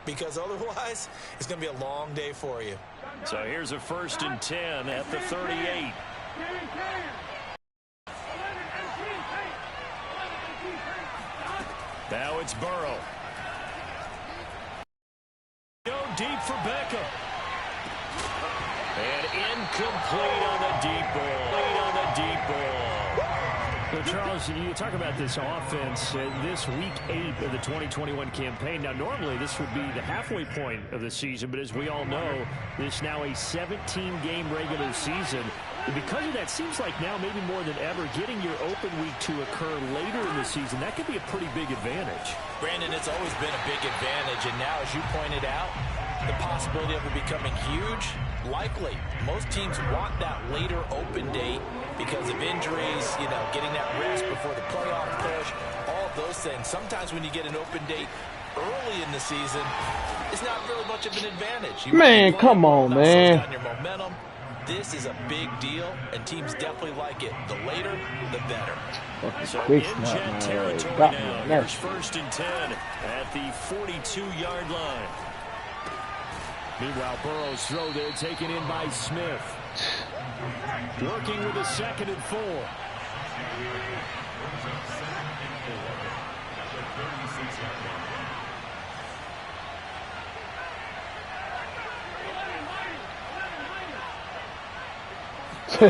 Because otherwise, it's going to be a long day for you. So here's a 1st and 10 at the 38. Now it's Burrow. Go deep for Beckham. And incomplete on the deep ball. Well, Charles, you talk about this offense this week 8 of the 2021 campaign. Now, normally this would be the halfway point of the season, but as we all know, this now a 17-game regular season. And because of that, seems like now maybe more than ever, getting your open week to occur later in the season, that could be a pretty big advantage. Brandon, it's always been a big advantage, and now, as you pointed out, the possibility of it becoming huge, likely. Most teams want that later open date because of injuries, getting that rest before the playoff push, all of those things. Sometimes when you get an open date early in the season, it's not really much of an advantage. Man, come on, man. Your momentum. This is a big deal, and teams definitely like it. The later, the better. So in jet territory now. Here's 1st and 10 at the 42-yard line. Meanwhile, Burrow's throw there taken in by Smith. Working with a 2nd and 4. To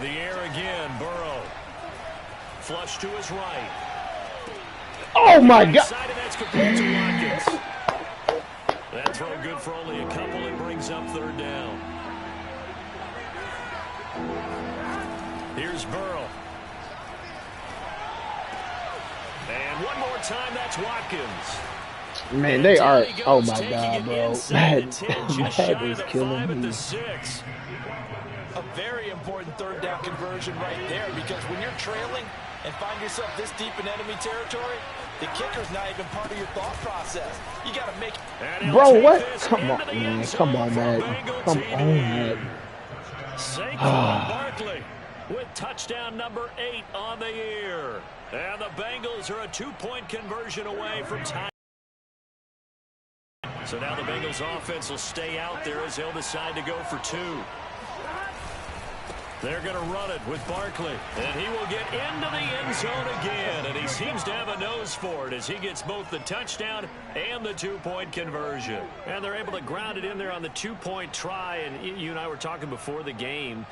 the air again, Burrow. Flush to his right. Oh, my God. That's complete to Watkins. That throw good for only a couple. It brings up 3rd down. Here's Burrow. And one more time, that's Watkins. Man, they are. Oh, my God, bro. That is killing me. A very important 3rd down conversion right there, because when you're trailing and find yourself this deep in enemy territory, the kicker's not even part of your thought process. You got to make it. Bro, what? Come on, man. Come on, man. Come on, man. Saquon Barkley with touchdown number 8 on the year. And the Bengals are a 2-point conversion away from time. So now the Bengals offense will stay out there as they'll decide to go for 2. They're going to run it with Barkley, and he will get into the end zone again, and he seems to have a nose for it as he gets both the touchdown and the 2-point conversion. And they're able to ground it in there on the 2-point try, and you and I were talking before the game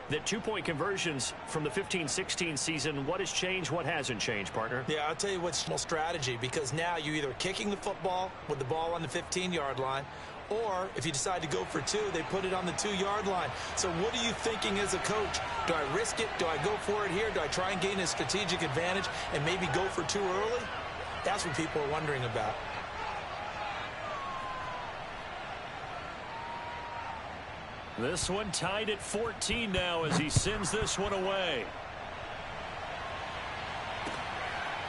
that 2-point conversions from the 15-16 season, what has changed, what hasn't changed, partner? Yeah, I'll tell you what's strategy, because now you're either kicking the football with the ball on the 15-yard line, or if you decide to go for 2, they put it on the 2-yard line. So what are you thinking as a coach? Do I risk it? Do I go for it here? Do I try and gain a strategic advantage and maybe go for 2 early? That's what people are wondering about. This one tied at 14 now as he sends this one away.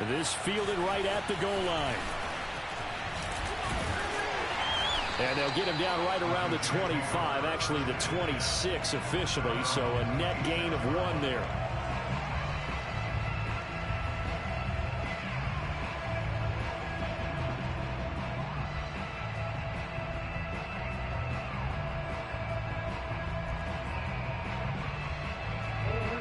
This fielded right at the goal line. And they'll get him down right around the 25, actually the 26 officially, so a net gain of 1 there.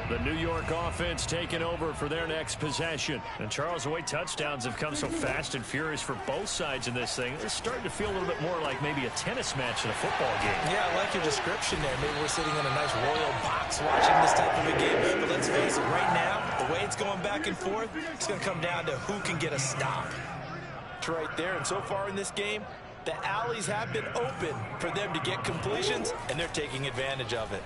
The New York offense taking over for their next possession. And Charles, the way touchdowns have come so fast and furious for both sides in this thing, it's starting to feel a little bit more like maybe a tennis match in a football game. Yeah, I like your description there. Maybe we're sitting in a nice royal box watching this type of a game. But let's face it, right now, the way it's going back and forth, it's going to come down to who can get a stop. It's right there. And so far in this game, the alleys have been open for them to get completions, and they're taking advantage of it.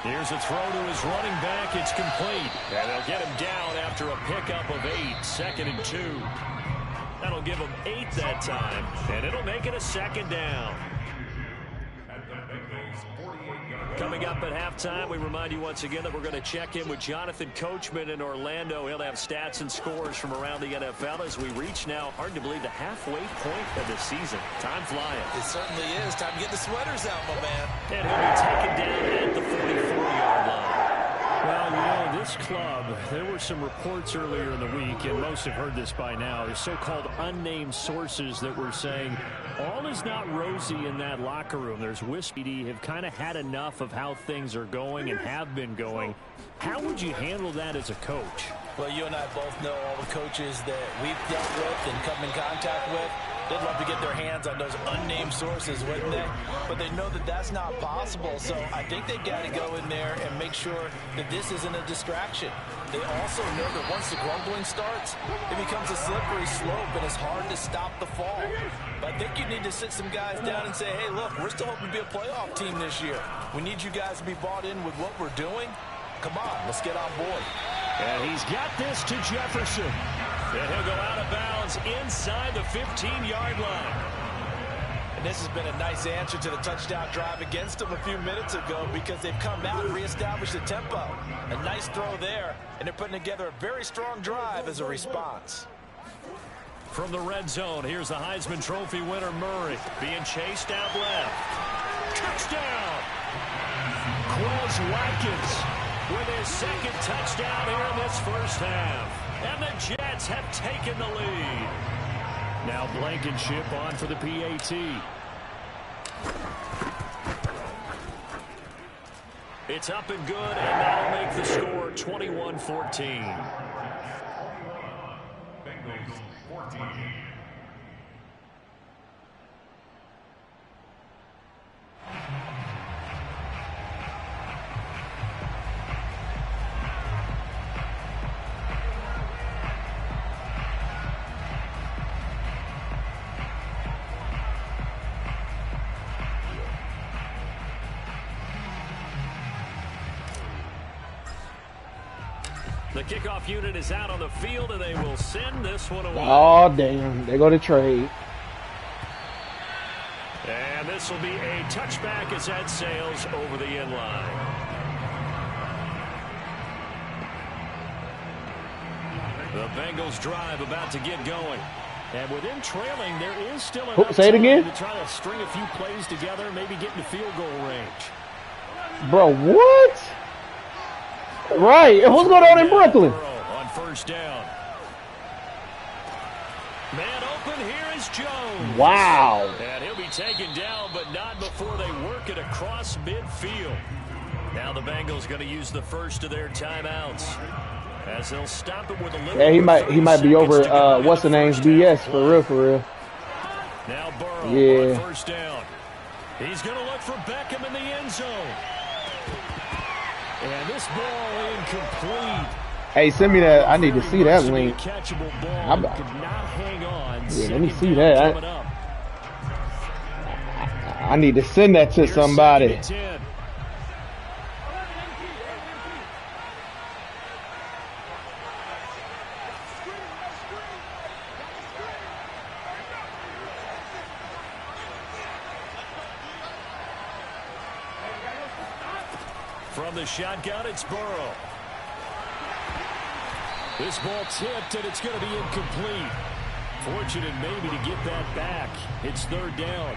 Here's a throw to his running back. It's complete. And they'll get him down after a pickup of 8. 2nd and 2. That'll give him 8 that time. And it'll make it a 2nd down. Coming up at halftime, we remind you once again that we're going to check in with Jonathan Coachman in Orlando. He'll have stats and scores from around the NFL as we reach now, hard to believe, the halfway point of the season. Time flying. It certainly is. Time to get the sweaters out, my man. And he'll be taken down at the 44-yard line. Well, you know, this club, there were some reports earlier in the week, and most have heard this by now, the so-called unnamed sources that were saying all is not rosy in that locker room. There's whispers have kind of had enough of how things are going and have been going. How would you handle that as a coach? Well, you and I both know all the coaches that we've dealt with and come in contact with. They'd love to get their hands on those unnamed sources, wouldn't they? But they know that that's not possible, so I think they've got to go in there and make sure that this isn't a distraction. They also know that once the grumbling starts, it becomes a slippery slope, and it's hard to stop the fall. But I think you need to sit some guys down and say, hey, look, we're still hoping to be a playoff team this year. We need you guys to be bought in with what we're doing. Come on, let's get on board. And he's got this to Jefferson. And he'll go out of bounds inside the 15-yard line. And this has been a nice answer to the touchdown drive against them a few minutes ago because they've come out and reestablished the tempo. A nice throw there, and they're putting together a very strong drive as a response. From the red zone, here's the Heisman Trophy winner Murray being chased out left. Touchdown! Quez Watkins with his second touchdown here in this first half. And the Jets have taken the lead. Now Blankenship on for the PAT. It's up and good, and that'll make the score 21-14. Bengals 14. The kickoff unit is out on the field, and they will send this one away. Oh, damn. They go to trade. And this will be a touchback as that sails over the end line. The Bengals drive about to get going. And with them trailing, there is still enough say it again? time to try to string a few plays together, maybe get into field goal range. Bro, what? Right. What's going on in Brooklyn? On first down. Man open, here is Jones. Wow. And he'll be taken down, but not before they work it across midfield. Now the Bengals going to use the first of their timeouts, as they'll stop it with a little. Yeah, he might be over what's the name's BS for real. Now Burrow yeah. on first down. He's going to look for Beckham in the end zone. And this ball incomplete. Hey, send me that. I need to see that link. Catchable ball. Could not hang on. Yeah, let me see that. I need to send that to somebody. From the shotgun, it's Burrow. This ball tipped, and it's going to be incomplete. Fortunate maybe to get that back. It's third down.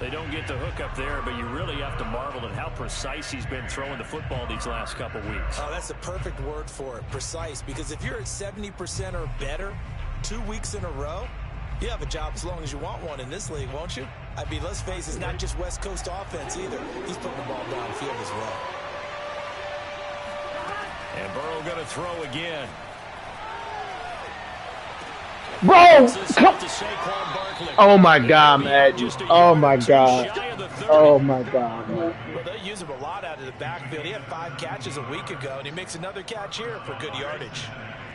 They don't get the hook up there, but you really have to marvel at how precise he's been throwing the football these last couple weeks. Oh, that's a perfect word for it, precise, because if you're at 70% or better 2 weeks in a row, you have a job as long as you want one in this league, won't you? I mean, let's face it, it's not just West Coast offense either. He's putting the ball downfield as well. And Burrow going to throw again. Bro, come. Oh my God, man. Oh my God. Oh my God, man. Well, they use him a lot out of the backfield. He had 5 catches a week ago, and he makes another catch here for good yardage.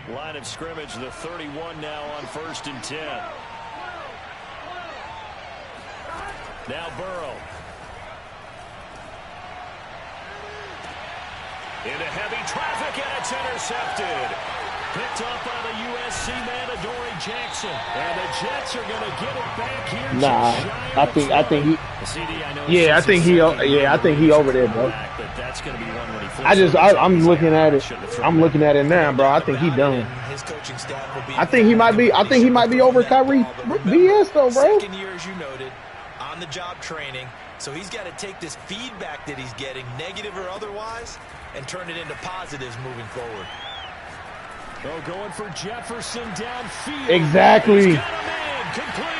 Line of scrimmage, the 31 now on 1st and 10. Now Burrow. Into heavy traffic, and it's intercepted. Picked up by the USC man, Adoree Jackson. And the Jets are going to get it back here. Nah, I think he. Yeah, I think he over there, bro. I'm looking at it. I'm looking at it now, bro. I think he done. His coaching staff will be. I think he might be over Kyrie BS though, bro. Second year, as you noted, on the job training. So he's got to take this feedback that he's getting, negative or otherwise, and turn it into positives moving forward. Oh, going for Jefferson downfield. Exactly. He's got him in, complete.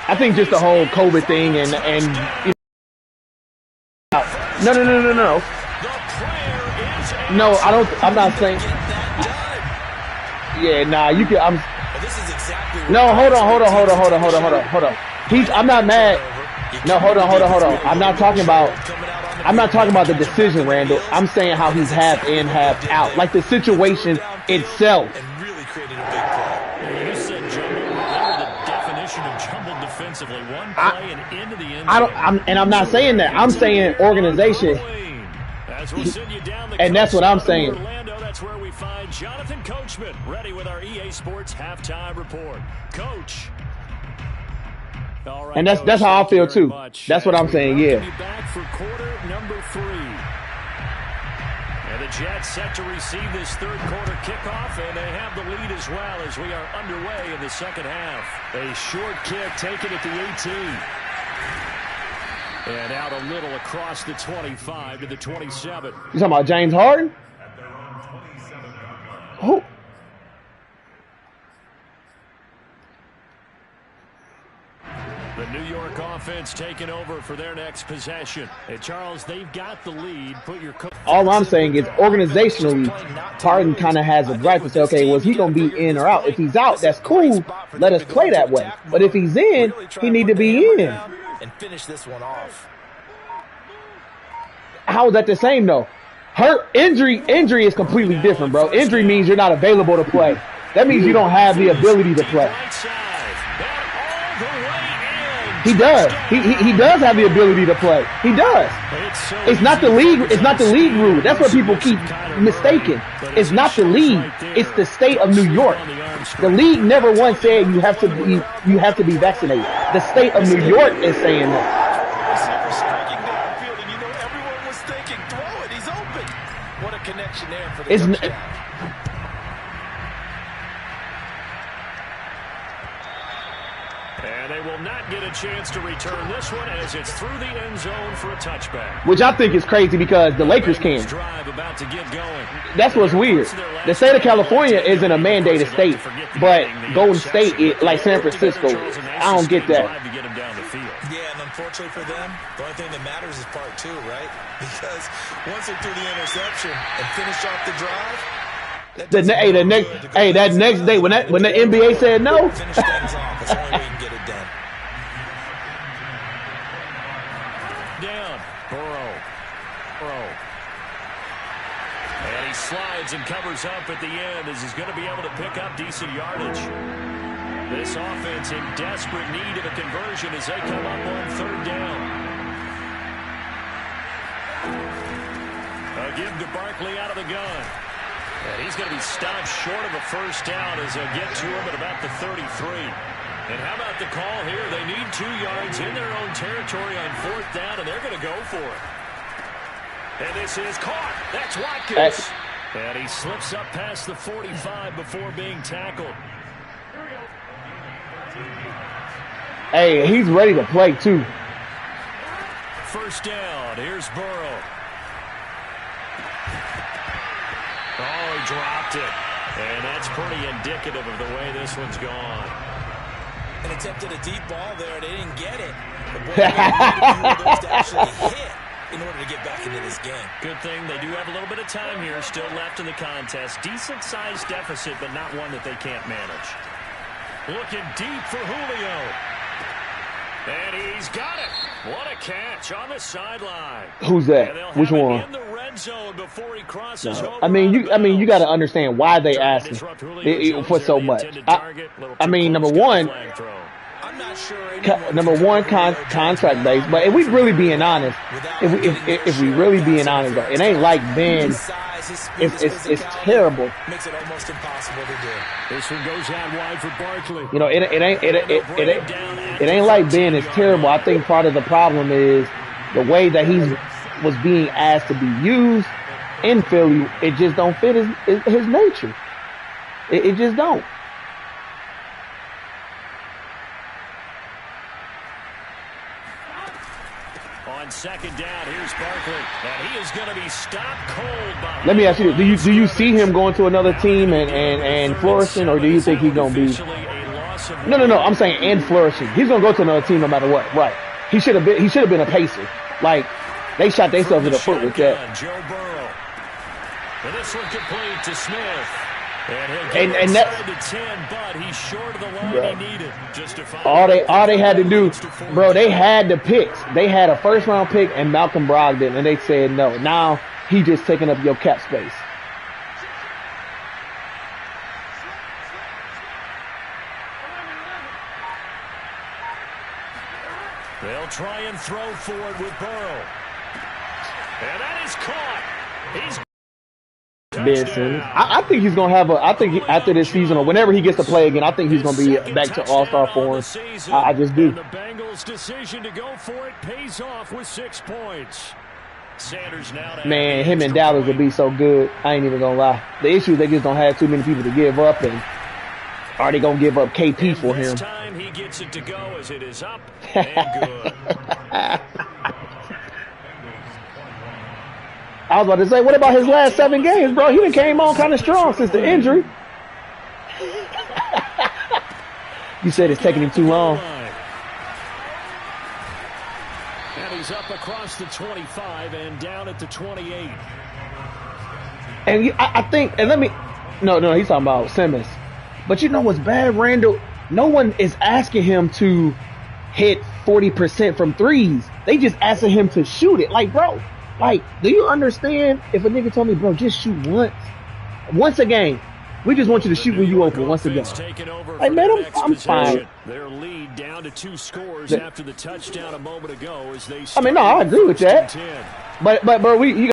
I think just the whole COVID thing and you know, no. No, I don't. I'm not saying. Yeah, nah. You can. I'm. No, hold on. I'm not mad. No, hold on. I'm not talking about the decision, Randall. I'm saying how he's half in, half out. Like the situation itself. And really created a big play. You said jumbled. Remember the definition of jumbled defensively. One play and into the end zone. I'm not saying that. I'm saying organization. And that's what I'm saying. Orlando, that's where we find Jonathan Coachman ready with our EA Sports halftime report. Coach. All right, and that's how I feel too. That's what I'm saying. Yeah. Back for quarter number 3. And the Jets set to receive this third quarter kickoff, and they have the lead as well as we are underway in the second half. A short kick taken at the 18. And out a little across the 25 to the 27. You talking about James Harden? Who? The New York offense taking over for their next possession. And Charles, they've got the lead. All I'm saying is organizationally, Harden kind of has a right to say, okay, was he going to be in or out? If he's out, that's cool. Let us play that way. But if he's in, he need to be in. And finish this one off. How is that the same though? Hurt injury is completely different, bro. Injury means you're not available to play. That means you don't have the ability to play. He does. He does have the ability to play. He does. It's not the league. It's not the league rule. That's what people keep mistaking. It's not the league. It's the state of New York. The league never once said you have to be vaccinated. The state of New York is saying that. Everyone was thinking, throw it. He's open. What a connection there for the touchdown. And they will not get a chance to return this one as it's through the end zone for a touchback. Which I think is crazy because the Lakers can. That's what's weird. The state of California isn't a mandated state, but Golden State, like San Francisco, I don't get that. Yeah, and unfortunately for them, the only thing that matters is part 2, right? Because once they threw the interception and finished off the drive, that next day when the NBA said no. Finish things off. That's the only way you can get it done. Down. Burrow. And he slides and covers up at the end as he's going to be able to pick up decent yardage. This offense in desperate need of a conversion as they come up on third down. A give to Barkley out of the gun. And he's going to be stopped short of a first down as they'll get to him at about the 33. And how about the call here? They need 2 yards in their own territory on fourth down, and they're going to go for it. And this is caught. That's Watkins. And he slips up past the 45 before being tackled. Hey, he's ready to play, too. First down. Here's Burrow. Oh, he dropped it. And that's pretty indicative of the way this one's gone. And attempted a deep ball there. They didn't get it. The boy needed those to actually hit in order to get back into this game. Good thing they do have a little bit of time here still left in the contest. Decent-sized deficit, but not one that they can't manage. Looking deep for Julio. And he's got it. What a catch on the sideline. Who's that? Which one? In the red zone before he crosses over. I mean, you got to understand why they asked him for so much. I mean, number one, contract based. But if we really being honest, if we really being honest, though, it ain't like Ben. It's terrible. Makes it almost impossible to do. This one goes out wide for Barkley. You know, it ain't like Ben is terrible. I think part of the problem is the way that he was being asked to be used in Philly. It just don't fit his nature. It just don't. On second down, here's Barkley, and he is going to be stopped cold by. Let me ask you this: Do you see him going to another team and flourishing, or do you think he's going to be? No. I'm saying and flourishing. He's going to go to another team no matter what. Right? He should have been a Pacer. Like they shot themselves in the foot with that. Joe Burrow. And this one complete to Smith. And that's to 10, but he's short of the line he needed. Just to all they had to do, bro. They had the picks. They had a first-round pick and Malcolm Brogdon, and they said no. Now he just taking up your cap space. They'll try and throw for it with Burrow, and that is caught. He's Benson. I think he's gonna have I think after this season or whenever he gets to play again, I think he's gonna be back to all-star form. I just do. And the Bengals' decision to go for it pays off with 6 points. Sanders now. Man, him and Dallas would be so good. I ain't even gonna lie. The issue is they just don't have too many people to give up, and are they gonna give up KP for him? This time he gets it to go as it is up and good. I was about to say, what about his last 7 games, bro? He done came on kind of strong since the injury. You said it's taking him too long. And he's up across the 25 and down at the 28. And I think, and no, he's talking about Simmons. But you know what's bad, Randall? No one is asking him to hit 40% from threes. They just asking him to shoot it. Like, bro. Like, do you understand if a nigga told me, bro, just shoot once a game. We just want you to shoot when you open once a game. Like, man, I'm fine. Their lead down to 2 scores after the touchdown a moment ago as they I mean, no, I agree with that. But bro, you